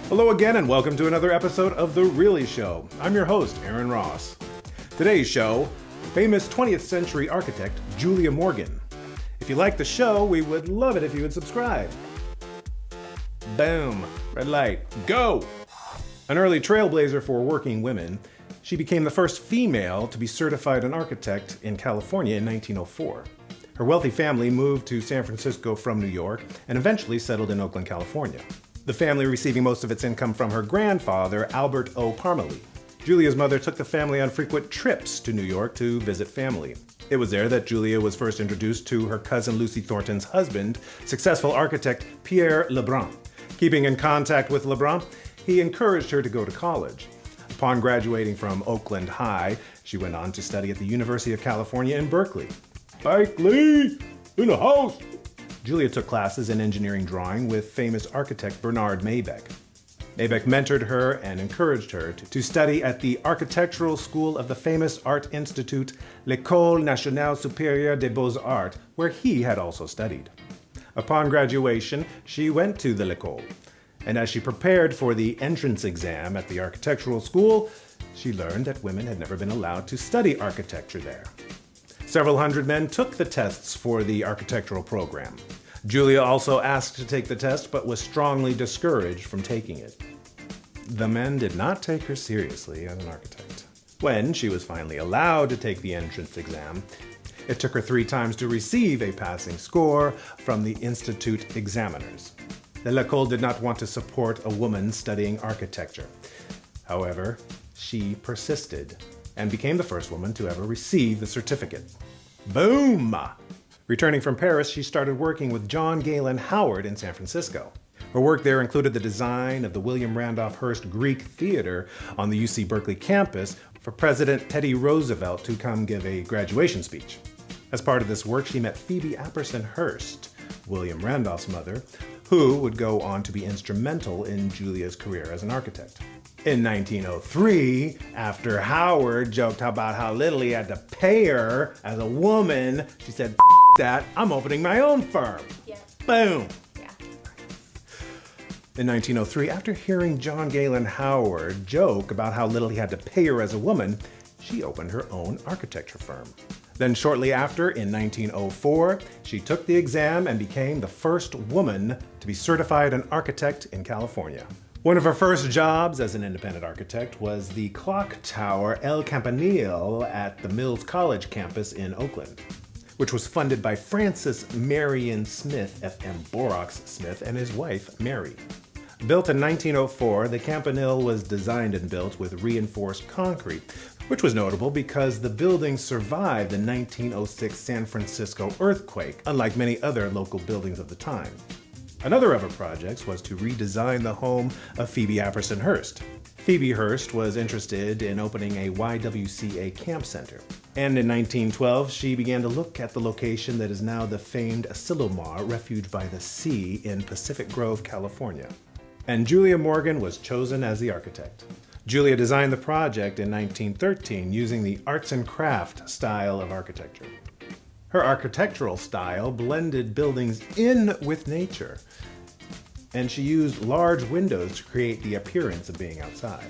Hello again and welcome to another episode of The Really Show. I'm your host, Aaron Ross. Today's show, famous 20th century architect Julia Morgan. If you like the show, we would love it if you would subscribe. Boom, red light, go! An early trailblazer for working women, she became the first female to be certified an architect in California in 1904. Her wealthy family moved to San Francisco from New York and eventually settled in Oakland, California. The family receiving most of its income from her grandfather, Albert O. Parmalee. Julia's mother took the family on frequent trips to New York to visit family. It was there that Julia was first introduced to her cousin Lucy Thornton's husband, successful architect Pierre Lebrun. Keeping in contact with Lebrun, he encouraged her to go to college. Upon graduating from Oakland High, she went on to study at the University of California in Berkeley. Spike Lee, in the house! Julia took classes in engineering drawing with famous architect Bernard Maybeck. Maybeck mentored her and encouraged her to study at the architectural school of the famous art institute L'École Nationale Supérieure des Beaux-Arts, where he had also studied. Upon graduation, she went to the L'École, and as she prepared for the entrance exam at the architectural school, she learned that women had never been allowed to study architecture there. Several hundred men took the tests for the architectural program. Julia also asked to take the test, but was strongly discouraged from taking it. The men did not take her seriously as an architect. When she was finally allowed to take the entrance exam, it took her 3 times to receive a passing score from the institute examiners. The L'École did not want to support a woman studying architecture. However, she persisted and became the first woman to ever receive the certificate. Boom! Returning from Paris, she started working with John Galen Howard in San Francisco. Her work there included the design of the William Randolph Hearst Greek Theater on the UC Berkeley campus for President Teddy Roosevelt to come give a graduation speech. As part of this work, she met Phoebe Apperson Hearst, William Randolph's mother, who would go on to be instrumental in Julia's career as an architect. In 1903, after Howard joked about how little he had to pay her as a woman, she said, "F that, I'm opening my own firm." Yeah. Boom. Yeah. In 1903, after hearing John Galen Howard joke about how little he had to pay her as a woman, she opened her own architecture firm. Then shortly after, in 1904, she took the exam and became the first woman to be certified an architect in California. One of her first jobs as an independent architect was the clock tower El Campanile at the Mills College campus in Oakland, which was funded by Francis Marion Smith, F.M. Borax Smith, and his wife, Mary. Built in 1904, the Campanile was designed and built with reinforced concrete, which was notable because the building survived the 1906 San Francisco earthquake, unlike many other local buildings of the time. Another of her projects was to redesign the home of Phoebe Apperson Hearst. Phoebe Hearst was interested in opening a YWCA camp center. And in 1912, she began to look at the location that is now the famed Asilomar Refuge by the Sea in Pacific Grove, California. And Julia Morgan was chosen as the architect. Julia designed the project in 1913 using the arts and craft style of architecture. Her architectural style blended buildings in with nature, and she used large windows to create the appearance of being outside.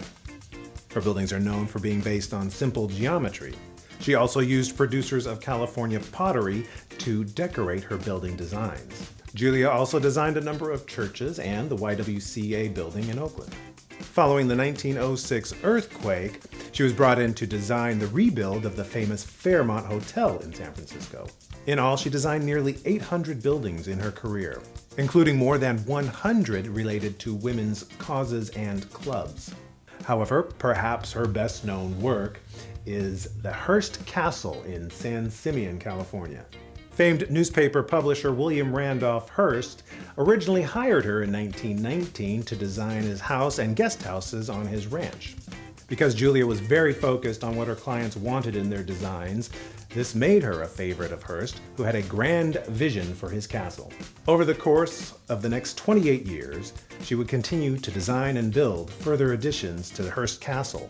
Her buildings are known for being based on simple geometry. She also used producers of California pottery to decorate her building designs. Julia also designed a number of churches and the YWCA building in Oakland. Following the 1906 earthquake, she was brought in to design the rebuild of the famous Fairmont Hotel in San Francisco. In all, she designed nearly 800 buildings in her career, including more than 100 related to women's causes and clubs. However, perhaps her best-known work is the Hearst Castle in San Simeon, California. Famed newspaper publisher William Randolph Hearst originally hired her in 1919 to design his house and guest houses on his ranch. Because Julia was very focused on what her clients wanted in their designs, this made her a favorite of Hearst, who had a grand vision for his castle. Over the course of the next 28 years, she would continue to design and build further additions to the Hearst Castle,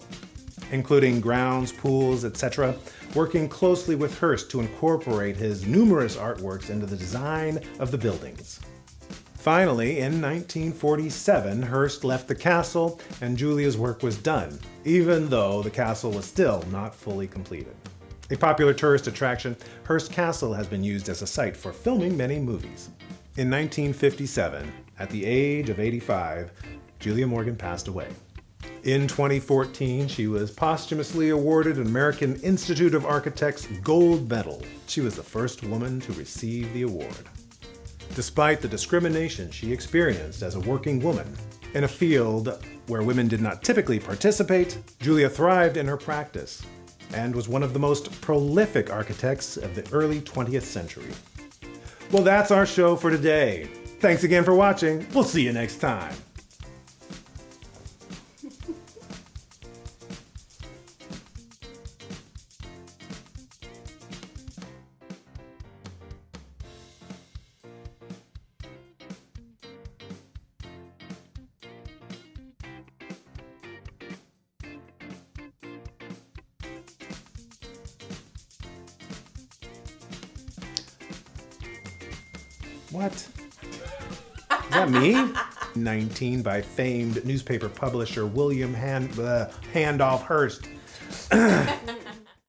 including grounds, pools, etc., working closely with Hearst to incorporate his numerous artworks into the design of the buildings. Finally, in 1947, Hearst left the castle and Julia's work was done, even though the castle was still not fully completed. A popular tourist attraction, Hearst Castle has been used as a site for filming many movies. In 1957, at the age of 85, Julia Morgan passed away. In 2014, she was posthumously awarded an American Institute of Architects Gold Medal. She was the first woman to receive the award. Despite the discrimination she experienced as a working woman in a field where women did not typically participate, Julia thrived in her practice and was one of the most prolific architects of the early 20th century. Well, that's our show for today. Thanks again for watching. We'll see you next time. What? Is that me? 19 by famed newspaper publisher William Handoff Hearst.